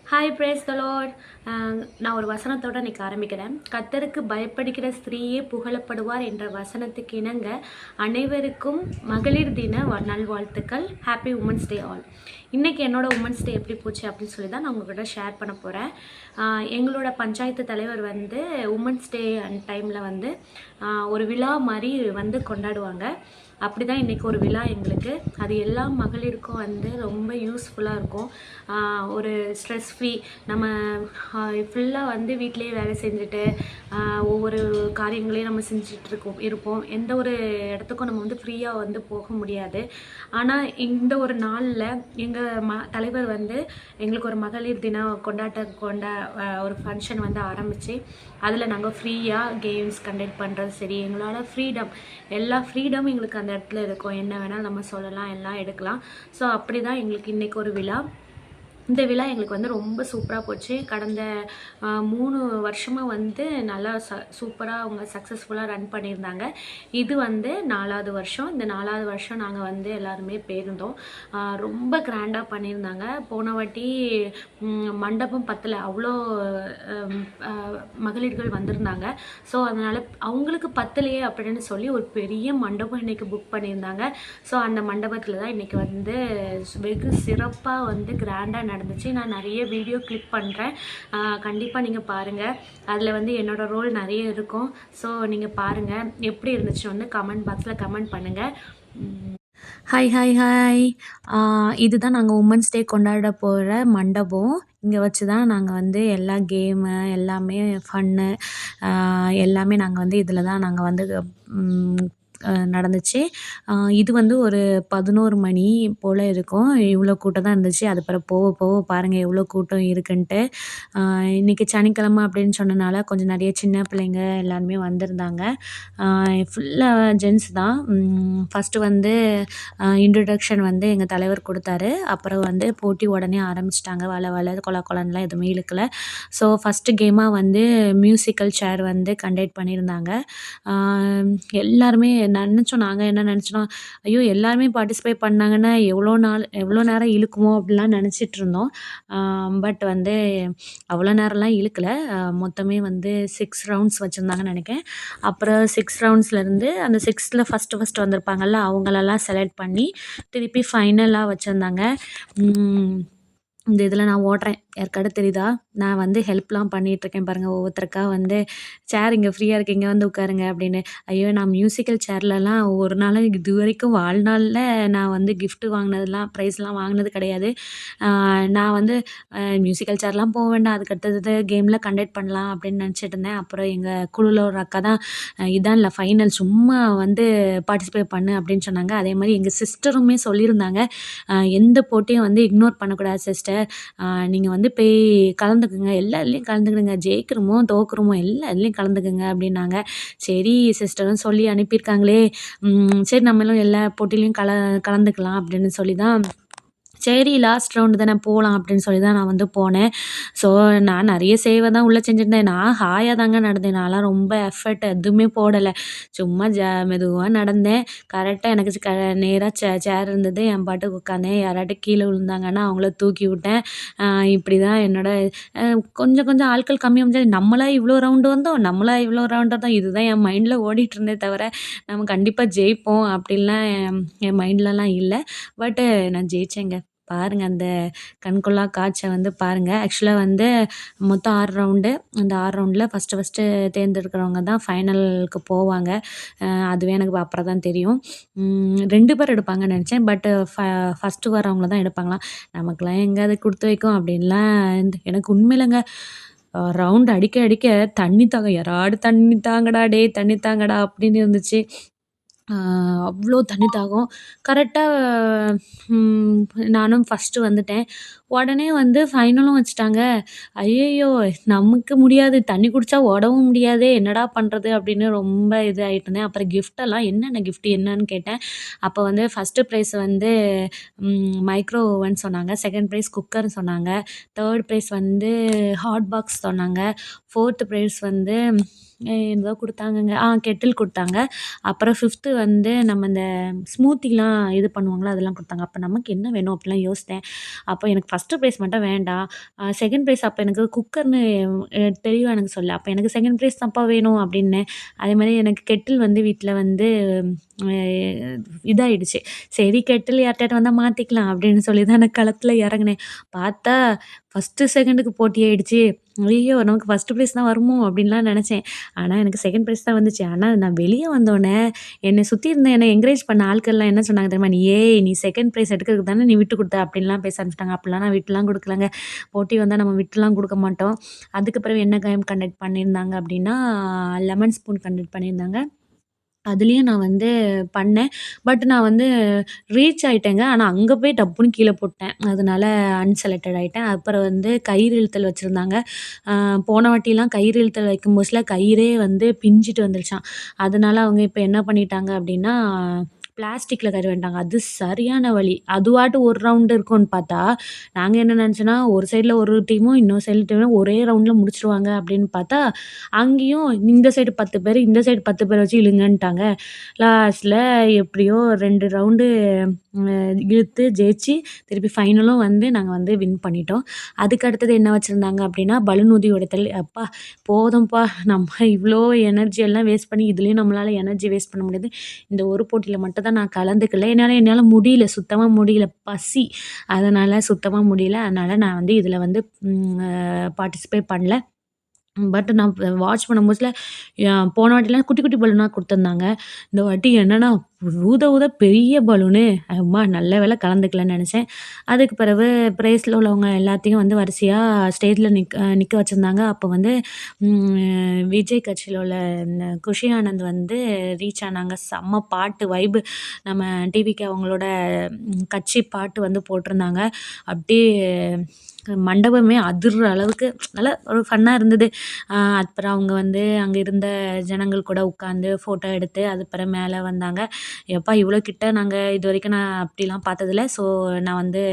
Hi brace த Lord. நான் ஒரு வசனத்தோடு இன்றைக்கி ஆரம்பிக்கிறேன். கர்த்தருக்கு பயப்படுகிற ஸ்திரீயே புகழப்படுவார் என்ற வசனத்துக்கு இணங்க அனைவருக்கும் மகளிர் தின நல்வாழ்த்துக்கள். Happy women's day all. இன்றைக்கி என்னோட உமன்ஸ் டே எப்படி போச்சு அப்படின்னு சொல்லி தான் நான் உங்கள்கிட்ட ஷேர் பண்ண போகிறேன். எங்களோட பஞ்சாயத்து தலைவர் வந்து உமன்ஸ் டே டைமில் வந்து ஒரு விழா மாதிரி வந்து கொண்டாடுவாங்க. அப்படி தான் இன்றைக்கி ஒரு விழா எங்களுக்கு. அது எல்லா மகளிருக்கும் வந்து ரொம்ப யூஸ்ஃபுல்லாக இருக்கும். ஒரு ஸ்ட்ரெஸ் ஃப்ரீ. நம்ம ஃபுல்லாக வந்து வீட்டிலேயே வேலை செஞ்சுட்டு ஒவ்வொரு காரியங்களையும் நம்ம இருப்போம். எந்த ஒரு இடத்துக்கும் நம்ம வந்து ஃப்ரீயாக வந்து போக முடியாது. ஆனால் இந்த ஒரு நாளில் எங்கள் தலைவர் வந்து எங்களுக்கு ஒரு மகளிர் தினம் கொண்ட ஒரு ஃபங்க்ஷன் வந்து ஆரம்பித்து அதில் நாங்கள் ஃப்ரீயாக கேம்ஸ் கண்டக்ட் பண்ணுறது சரி, எங்களால் ஃப்ரீடம், எல்லா ஃப்ரீடம் எங்களுக்கு அந்த இடத்துல இருக்கும். என்ன வேணாலும் நம்ம சொல்லலாம், எல்லாம் எடுக்கலாம். ஸோ அப்படி தான் எங்களுக்கு இன்றைக்கி ஒரு விழா. இந்த விழா எங்களுக்கு வந்து ரொம்ப சூப்பராக போச்சு. கடந்த 3 வருஷமாக வந்து நல்லா சூப்பராக அவங்க சக்ஸஸ்ஃபுல்லாக ரன் பண்ணியிருந்தாங்க. இது வந்து 4வது வருஷம். இந்த 4வது வருஷம் நாங்கள் வந்து எல்லாருமே போயிருந்தோம். ரொம்ப கிராண்டாக பண்ணியிருந்தாங்க. போன வாட்டி மண்டபம் பத்தலை, அவ்வளோ மகளிர்கள் வந்திருந்தாங்க. ஸோ அதனால் அவங்களுக்கு பத்தலையே அப்படின்னு சொல்லி ஒரு பெரிய மண்டபம் இன்றைக்கி புக் பண்ணியிருந்தாங்க. ஸோ அந்த மண்டபத்தில் தான் இன்றைக்கி வந்து வெகு சிறப்பாக வந்து கிராண்டாக நடந்துச்சு. நான் நிறைய வீடியோ கிளிக் பண்ணுறேன், கண்டிப்பாக நீங்கள் பாருங்கள். அதில் வந்து என்னோடய ரோல் நிறைய இருக்கும். ஸோ நீங்கள் பாருங்கள், எப்படி இருந்துச்சு வந்து கமெண்ட் பாக்ஸில் கமெண்ட் பண்ணுங்கள். Hi hi hi. இதுதான் நாங்கள் உமன்ஸ் டே கொண்டாட போகிற மண்டபம். இங்கே வச்சு தான் நாங்கள் வந்து எல்லா கேமு எல்லாமே ஃபன்னு எல்லாமே நாங்கள் வந்து இதில் தான் நாங்கள் வந்து நடந்துச்சு. இது வந்து ஒரு 11 மணி போல் இருக்கும். இவ்வளோ கூட்டம் தான் இருந்துச்சு. அது பிறகு போக போக பாருங்கள் எவ்வளோ கூட்டம் இருக்குன்ட்டு. இன்றைக்கி சனிக்கிழமை அப்படின்னு சொன்னனால கொஞ்சம் நிறைய சின்ன பிள்ளைங்க எல்லாருமே வந்திருந்தாங்க. ஃபுல்லாக ஜென்ஸ் தான். ஃபஸ்ட்டு வந்து இன்ட்ரடக்ஷன் வந்து எங்கள் தலைவர் கொடுத்தாரு. அப்புறம் வந்து போட்டி உடனே ஆரம்பிச்சிட்டாங்க. வலை கொலன்லாம் எதுவுமே இழுக்கல. ஸோ ஃபஸ்ட்டு கேமாக வந்து மியூசிக்கல் சேர் வந்து கண்டக்ட் பண்ணியிருந்தாங்க. எல்லாருமே நாங்கள் என்ன நினச்சோன்னா, ஐயோ எல்லாருமே பார்ட்டிசிபேட் பண்ணாங்கன்னா எவ்வளோ நேரம் இழுக்குமோ அப்படிலாம் நினச்சிட்டு இருந்தோம். பட் வந்து அவ்வளோ நேரம்லாம் இழுக்கல. மொத்தமே வந்து 6 ரவுண்ட்ஸ் வச்சுருந்தாங்கன்னு நினைக்கிறேன். அப்புறம் 6 ரவுண்ட்ஸ்லேருந்து அந்த 6ல் ஃபஸ்ட்டு வந்திருப்பாங்கள்ல, அவங்களெல்லாம் செலக்ட் பண்ணி திருப்பி ஃபைனலாக வச்சுருந்தாங்க. இந்த இதில் நான் ஓடுறேன், யாருக்காவது தெரியுதா? நான் வந்து ஹெல்ப்லாம் பண்ணிகிட்ருக்கேன் பாருங்கள். ஒவ்வொருத்தருக்கா வந்து சேர் இங்கே ஃப்ரீயாக இருக்குது, இங்கே வந்து உட்காருங்க அப்படின்னு. ஐயோ, நான் மியூசிக்கல் சேர்லலாம் ஒரு நாளும் இது வரைக்கும் வாழ்நாளில் நான் வந்து கிஃப்ட்டு வாங்கினதுலாம் ப்ரைஸ்லாம் வாங்கினது கிடையாது. நான் வந்து மியூசிக்கல் சேர்லாம் போக வேண்டாம், அதுக்கடுத்தது கேமில் கண்டக்ட் பண்ணலாம் அப்படின்னு நினச்சிட்டு இருந்தேன். அப்புறம் எங்கள் குழுவில் ஒரு அக்கா தான் இதான் இல்லை ஃபைனல், சும்மா வந்து பார்ட்டிசிபேட் பண்ணு அப்படின்னு சொன்னாங்க. அதே மாதிரி எங்கள் சிஸ்டருமே சொல்லியிருந்தாங்க, எந்த போட்டியும் வந்து இக்னோர் பண்ணக்கூடாது சிஸ்டர், நீங்கள் வந்து போய் கலந்துக்குங்க, எல்லா இதுலேயும் கலந்துக்கிடுங்க, ஜெயிக்கிறோமோ தோக்குறோமோ எல்லா இதுலேயும் கலந்துக்குங்க அப்படின்னாங்க. சரி சிஸ்டரும் சொல்லி அனுப்பியிருக்காங்களே, சரி நம்மளும் எல்லா போட்டிலையும் கலந்துக்கலாம் அப்படின்னு சொல்லி தான், சரி லாஸ்ட் ரவுண்டு தானே போகலாம் அப்படின்னு சொல்லி தான் நான் வந்து போனேன். ஸோ நான் நிறைய சேவை தான் உள்ளே செஞ்சுருந்தேன். நான் ஹாயாக தாங்க நடந்தேன். நான்லாம் ரொம்ப எஃபர்ட் எதுவுமே போடலை, சும்மா மெதுவாக நடந்தேன். கரெக்டாக எனக்கு நேராக சேர் இருந்தது. என் பாட்டுக்கு உட்காந்தேன். யாராட்டும் கீழே விழுந்தாங்கன்னா அவங்கள தூக்கி விட்டேன். இப்படி தான் கொஞ்சம் கொஞ்சம் ஆட்கள் கம்மியாக முடிஞ்சது. நம்மளா இவ்வளோ ரவுண்டு வந்தோம், இதுதான் என் மைண்டில் ஓடிட்டு இருந்தே தவிர நம்ம கண்டிப்பாக ஜெயிப்போம் அப்படின்லாம் என் மைண்ட்லலாம் இல்லை. பட்டு நான் ஜெயித்தேங்க. பாருங்கள், அந்த கண்கொள்ளா காட்சியை வந்து பாருங்கள். ஆக்சுவலாக வந்து மொத்தம் 6 ரவுண்டு. அந்த 6 ரவுண்டில் ஃபஸ்ட்டு தேர்ந்தெடுக்கிறவங்க தான் ஃபைனலுக்கு போவாங்க. அதுவே எனக்கு அப்புறம் தான் தெரியும். 2 பேர் எடுப்பாங்கன்னு நினச்சேன். பட்டு ஃபஸ்ட்டு வரவங்கள தான் எடுப்பாங்களாம். நமக்குலாம் எங்கே அது கொடுத்து வைக்கும் அப்படின்லாம் எனக்கு உண்மையிலங்க. ரவுண்டு அடிக்க தண்ணி தாங்க, யாராவது தண்ணி தாங்கடா டே தண்ணி தாங்கடா அப்படின்னு இருந்துச்சு. அவ்வளோ தண்ணி தாகம். கரெக்டாக நானும் ஃபஸ்ட்டு வந்துட்டேன். உடனே வந்து ஃபைனலும் வச்சுட்டாங்க. ஐயையோ, நமக்கு முடியாது, தண்ணி குடித்தா ஓடவும் முடியாதே, என்னடா பண்ணுறது அப்படின்னு ரொம்ப இதாகிட்டு இருந்தேன். அப்புறம் கிஃப்டெல்லாம் என்னென்ன கிஃப்ட்டு என்னன்னு கேட்டேன். அப்போ வந்து ஃபஸ்ட்டு ப்ரைஸ் வந்து மைக்ரோ ஓவன் சொன்னாங்க. செகண்ட் ப்ரைஸ் குக்கர்னு சொன்னாங்க. தேர்ட் ப்ரைஸ் வந்து ஹாட் பாக்ஸ் சொன்னாங்க. ஃபோர்த்து ப்ரைஸ் வந்து ஏதோ கொடுத்தாங்கங்க, கெட்டில் கொடுத்தாங்க. அப்புறம் 5த்து வந்து நம்ம இந்த ஸ்மூத்திலாம் இது பண்ணுவாங்களோ அதெல்லாம் கொடுத்தாங்க. அப்போ நமக்கு என்ன வேணும் அப்படிலாம் யோசித்தேன். அப்போ எனக்கு ஃபர்ஸ்ட்டு ப்ரைஸ் மட்டும் வேண்டாம். செகண்ட் ப்ரைஸ் அப்ப எனக்கு குக்கர்ன்னு தெளிவா எனக்கு சொல்லல. அப்ப எனக்கு செகண்ட் ப்ரைஸ் தான்ப்பா வேணும் அப்டின்னேன். அதேமாரி எனக்கு கெட்டில் வந்து வீட்ல வந்து அ இதாயிடுச்சு. சரி கெட்டில் யார்ட்டயாவது வந்தா மாத்திக்கலாம் அப்படின்னு சொல்லி தான் நான் களத்துல இறங்குனேன். பார்த்தா ஃபர்ஸ்ட்டு, செகண்டுக்கு போட்டி ஆயிடுச்சு. ஐயய்யோ! நமக்கு ஃபர்ஸ்ட் பிரைஸ் தான் வருமோ அப்டின்லாம் நெனச்சேன். ஆனா எனக்கு செகண்ட் பிரைஸ் தான் வந்துச்சு. ஆனா நான் வெளிய வந்தோனே, என்ன சுத்தி இருந்த என்ன என்கரேஜ் பண்ண ஆட்கள்லாம் என்ன சொன்னாங்க தெரியுமா? நீ செகண்ட் பிரைஸ் எடுக்கிறதுக்கு தானே நீ விட்டு குடுத்த அப்டின்லாம் பேச ஆரம்பிச்சுட்டாங்க. அப்டிலாம் நான் விட்டுலாம் குடுக்கலங்க. போட்டி வந்தா நம்ம விட்டுலாம் குடுக்க மாட்டோம். அதுக்கு பிறகு என்ன கேம் கண்டக்ட் பண்ணியிருந்தாங்க அப்டின்னா, லெமன் ஸ்பூன் கண்டக்ட் பண்ணியிருந்தாங்க. அதுலயும் நான் வந்து பண்ணேன். பட் நான் வந்து ரீச் ஆயிட்டேங்க. ஆனா அங்க போய் டப்புன்னு கீழ போட்டேன். அதனால அன்செலக்டட் ஆயிட்டேன். அப்புறம் வந்து கயிறு இழுத்தல் வச்சிருந்தாங்க. போன வாட்டிலாம் கயிறு இழுத்தல் வைக்கும் போதுல கயிறே வந்து பிஞ்சுட்டு வந்துருச்சாம். அதனால அவங்க இப்ப என்ன பண்ணிட்டாங்க அப்டின்னா, பிளாஸ்டிக்ல கயிறு வாங்கிட்டாங்க. அது சரியான வலி. அதுவாட்டு ஒரு ரவுண்ட் இருக்கும்னு பார்த்தா, நாங்க என்ன நெனச்சோன்னா, ஒரு சைடுல ஒரு டீமும், இன்னொரு சைடு டீமும் ஒரே ரவுண்ட்ல முடிச்சுருவாங்க அப்டின்னு பார்த்தா, அங்கேயும் இந்த சைடு 10 பேரு, இந்த சைடு 10 பேர வச்சு இழுங்கன்ட்டாங்க. லாஸ்ட்ல எப்படியோ 2 ரவுண்டு இழுத்து ஜெயிச்சு, திருப்பி ஃபைனலும் வந்து நாங்க வந்து வின் பண்ணிட்டோம். அதுக்கு அடுத்தது என்ன வச்சிருந்தாங்க அப்படின்னா, பலூன் ஊதி உடைத்தல். அப்பா போதும்ப்பா நம்ம இவ்ளோ எனர்ஜி எல்லாம் வேஸ்ட் பண்ணி, இதுலயும் நம்மளால எனர்ஜி வேஸ்ட் பண்ண முடியாது. இந்த ஒரு போட்டியில மட்டும் தான் நான் கலந்துக்கல. என்னால முடியல. சுத்தமா முடியல. பசி. அதனால சுத்தமா முடியல. அதனால நான் வந்து இதுல வந்து பார்ட்டிசிபேட் பண்ணல. பட் நான் வாட்ச் பண்ணும்போதுல போன வாட்டிலாம் குட்டி, குட்டி பலூனா குடுத்துருந்தாங்க. இந்த வாட்டி என்னன்னா, ஊத ஊத பெரிய பலூனு. அம்மா நல்ல வேளை கலந்துக்கலன்னு நெனச்சேன். அதுக்கு பிறகு பிரேஸ்ல உள்ளவங்க எல்லாத்தையும் வந்து வரிசையா ஸ்டேஜ்ல நிக்க வச்சிருந்தாங்க. அப்போ வந்து விஜய் கட்சியில உள்ள இந்த குஷி ஆனந்த் வந்து ரீச் ஆனாங்க. செம்ம பாட்டு வைபு. நம்ம டிவிக்கு அவங்களோட கட்சி பாட்டு வந்து போட்டிருந்தாங்க. அப்படியே மண்டபமே அதிர்ற அளவுக்கு நல்லா ஒரு ஃபன்னா இருந்தது. அப்புறம் அவங்க வந்து அங்க இருந்த ஜனங்கள் கூட உட்காந்து ஃபோட்டோ எடுத்து, அதுக்கப்புறம் மேல வந்தாங்க. எப்பா இவ்வளோ கிட்ட நாங்க இதுவரைக்கும் நான் அப்படிலாம் பார்த்ததில்ல. ஸோ நான் வந்து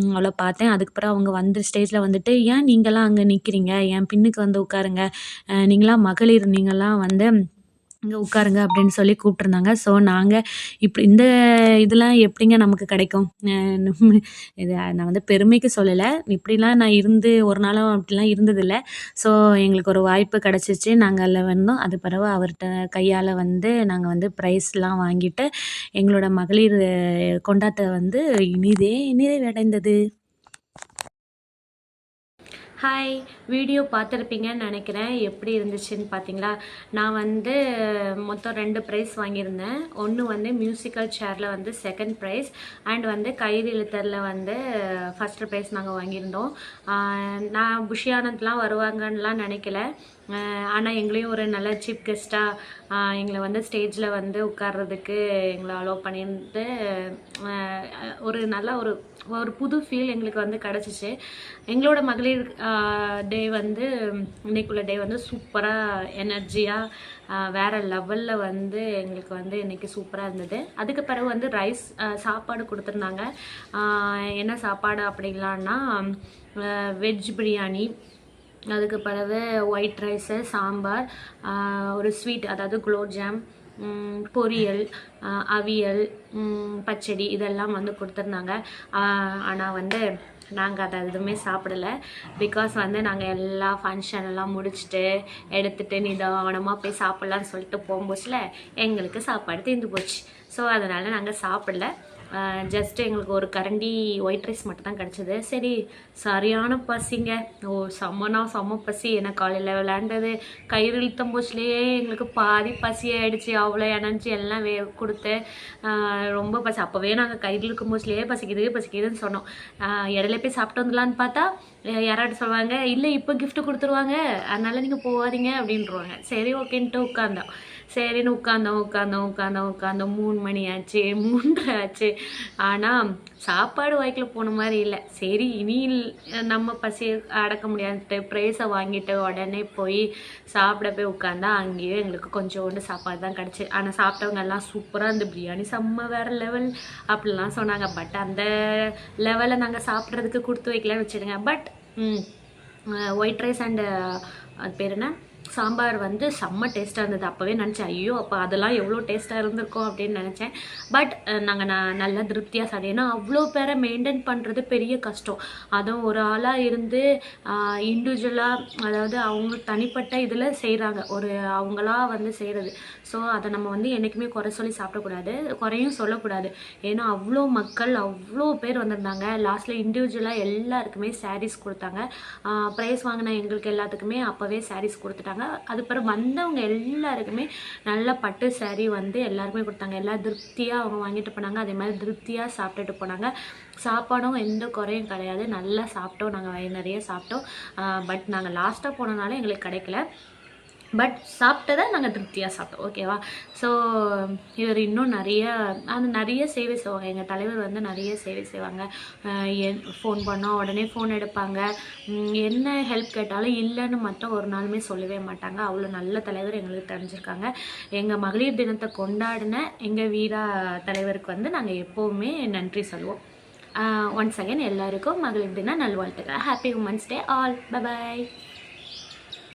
அவ்வளோ பார்த்தேன். அதுக்கப்புறம் அவங்க வந்து ஸ்டேஜ்ல வந்துட்டு, "ஏன் நீங்கலாம் அங்க நிக்கிறீங்க? என் பின்னுக்கு வந்து உட்காருங்க. நீங்கலாம் மகளிர் நீங்கலாம் வந்து இங்க உட்காருங்க" அப்படின்னு சொல்லி கூப்பிட்டுருந்தாங்க. ஸோ நாங்க இந்த இதெல்லாம் எப்படிங்க நமக்கு கிடைக்கும்? இது நான் வந்து பெருமைக்கு சொல்லல. இப்படிலாம் நான் இருந்து ஒரு நாளும் அப்படிலாம் இருந்ததில்ல. ஸோ எங்களுக்கு ஒரு வாய்ப்பு கிடைச்சிச்சு. நாங்க அதில வந்தோம். அது பிறகு அவர்ட்ட கையால வந்து நாங்க வந்து ப்ரைஸ்லாம் வாங்கிட்டு, எங்களோட மகளிர் கொண்டாட்டம் வந்து இனிதே நிறைவடைந்தது. ஹாய்! வீடியோ பார்த்துருப்பீங்கன்னு நெனைக்கிறேன். எப்படி இருந்துச்சுன்னு பார்த்தீங்களா? நான் வந்து மொத்தம் 2 ப்ரைஸ் வாங்கியிருந்தேன். ஒண்ணு வந்து மியூசிக்கல் சேர்ல வந்து செகண்ட் ப்ரைஸ் அண்ட் வந்து கயிறு இழுத்தல்ல வந்து ஃபர்ஸ்ட் ப்ரைஸ் நாங்க வாங்கியிருந்தோம். நான் புஷி ஆனந்த்லாம் வருவாங்கன்னுலாம் நெனைக்கல. ஆனா எங்களையும் ஒரு நல்ல சீஃப் கெஸ்ட்டா எங்கள வந்து ஸ்டேஜ்ல வந்து உட்கார்றதுக்கு எங்கள அலோவ் பண்ணியிருந்து, ஒரு நல்ல ஒரு ஒரு புது ஃபீல் எங்களுக்கு வந்து கிடச்சிச்சு. எங்களோட மகளிர் டே வந்து இன்னைக்குள்ள டே வந்து சூப்பராக எனர்ஜியாக வேறு லெவலில் வந்து எங்களுக்கு வந்து இன்றைக்கி சூப்பராக இருந்தது. அதுக்கு பிறகு வந்து ரைஸ் சாப்பாடு கொடுத்துருந்தாங்க. என்ன சாப்பாடு அப்படிங்களான்னா, வெஜ் பிரியாணி, அதுக்கு பிறகு ஒயிட் ரைஸு, சாம்பார், ஒரு ஸ்வீட் அதாவது குலோப் ஜாம், பொரியல், அவியல், பச்சடி இதெல்லாம் வந்து கொடுத்துருந்தாங்க. ஆனால் வந்து நாங்கள் அதை எதுவுமே சாப்பிடலை. பிகாஸ் வந்து நாங்கள் எல்லா ஃபங்க்ஷன் எல்லாம் முடிச்சுட்டு எடுத்துகிட்டு நிதானமாக போய் சாப்பிட்லான்னு சொல்லிட்டு போகும்போதுல எங்களுக்கு சாப்பாடு தீர்ந்து போச்சு. ஸோ அதனால் நாங்கள் சாப்பிடல. ஜஸ்ட் எங்களுக்கு ஒரு கரண்டி ஒயிட் ரைஸ் மட்டும் தான் கிடச்சிது. சரி சரியான பசிங்க. செம்ம பசி. ஏன்னா காலையில் விளையாண்டது கயிறு இழுத்தம் போச்சுலேயே எங்களுக்கு பாதி பசி ஆகிடுச்சு. அவ்வளோ எனர்ஜி எல்லாம் கொடுத்து ரொம்ப பசி. அப்போவே நாங்கள் கயிறு இழுக்கும் போச்சுலேயே பசிக்குதுன்னு சொன்னோம். இடையில போய் சாப்பிட்டு வந்துடலான்னு பார்த்தா யாராவது சொல்லுவாங்க, இல்லை இப்போ கிஃப்ட் கொடுத்துருவாங்க, அதனால நீங்கள் போகாதீங்க அப்படின்ட்டுருவாங்க. சரி ஓகேன்ட்டு உட்காந்தோம். சரின்னு உட்காந்தோம். 3 மணி ஆச்சு, 3:30 ஆச்சு. ஆனால் சாப்பாடு வாய்க்கில் போன மாதிரி இல்லை. சரி இனி நம்ம பசி அடக்க முடியாதுட்டு ப்ரைஸை வாங்கிட்டு உடனே போய் சாப்பிட போய் உட்காந்தா அங்கேயும் எங்களுக்கு கொஞ்சோண்டு சாப்பாடு தான் கிடச்சி. ஆனால் சாப்பிட்டவங்க எல்லாம் சூப்பராக இந்த பிரியாணி செம்ம வேறு லெவல் அப்படிலாம் சொன்னாங்க. பட் அந்த லெவலை நாங்கள் சாப்பிட்றதுக்கு கொடுத்து வைக்கலன்னு வச்சுடுங்க. பட் ஒயிட் ரைஸ் அண்டு அது பேர் என்ன, சாம்பார் வந்து செம்ம டேஸ்ட்டாக இருந்தது. அப்போவே நினச்சேன், ஐயோ! அப்போ அதெல்லாம் எவ்வளோ டேஸ்ட்டாக இருந்திருக்கும் அப்படின்னு நினச்சேன். பட் நாங்கள் நல்லா திருப்தியாக சாப்பிட்டோம். ஏன்னா அவ்வளோ பேரை மெயின்டைன் பண்ணுறது பெரிய கஷ்டம். அதுவும் ஒரு ஆளாக இருந்து இண்டிவிஜுவலாக, அதாவது அவங்க தனிப்பட்ட இதில் செய்கிறாங்க, ஒரு அவங்களா வந்து செய்கிறது. ஸோ அதை நம்ம வந்து என்றைக்குமே குறை சொல்லி சாப்பிடக்கூடாது, குறையும் சொல்லக்கூடாது. ஏன்னா அவ்வளோ மக்கள், அவ்வளோ பேர் வந்திருந்தாங்க. லாஸ்ட்டில் இண்டிவிஜுவலாக எல்லாருக்குமே சாரீஸ் கொடுத்தாங்க. ப்ரைஸ் வாங்கின எங்களுக்கு எல்லாத்துக்குமே அப்போவே சாரீஸ் கொடுத்துட்டாங்க. அதுக்கப்புறம் வந்தவங்க எல்லாருக்குமே நல்ல பட்டு சாரீ வந்து எல்லாருக்குமே கொடுத்தாங்க. எல்லாம் திருப்தியாக அவங்க வாங்கிட்டு போனாங்க. அதே மாதிரி திருப்தியாக சாப்பிட்டுட்டு போனாங்க. சாப்பாடும் எந்த குறையும் கிடையாது. நல்லா சாப்பிட்டோம், நாங்கள் வயிறு நிறைய சாப்பிட்டோம். பட் நாங்கள் லாஸ்ட்டாக போனனால எங்களுக்கு கிடைக்கல. பட் சாப்பிட்டதை நாங்கள் திருப்தியாக சாப்பிட்டோம். ஓகேவா? ஸோ இவர் இன்னும் நிறைய சேவை செய்வாங்க. எங்கள் தலைவர் வந்து நிறைய சேவை செய்வாங்க. ஃபோன் பண்ணால் உடனே ஃபோன் எடுப்பாங்க. என்ன ஹெல்ப் கேட்டாலும் இல்லைன்னு மட்டும் ஒரு நாளுமே சொல்லவே மாட்டாங்க. அவ்வளோ நல்ல தலைவர் எங்களுக்கு தெரிஞ்சிருக்காங்க. எங்கள் மகளிர் தினத்தை கொண்டாடின எங்கள் வீரா தலைவருக்கு வந்து நாங்கள் எப்போவுமே நன்றி சொல்லுவோம். ஒன்ஸ் அகேன் எல்லாருக்கும் மகளிர் தின நல்வாழ்த்துக்கள். Happy women's day all. By.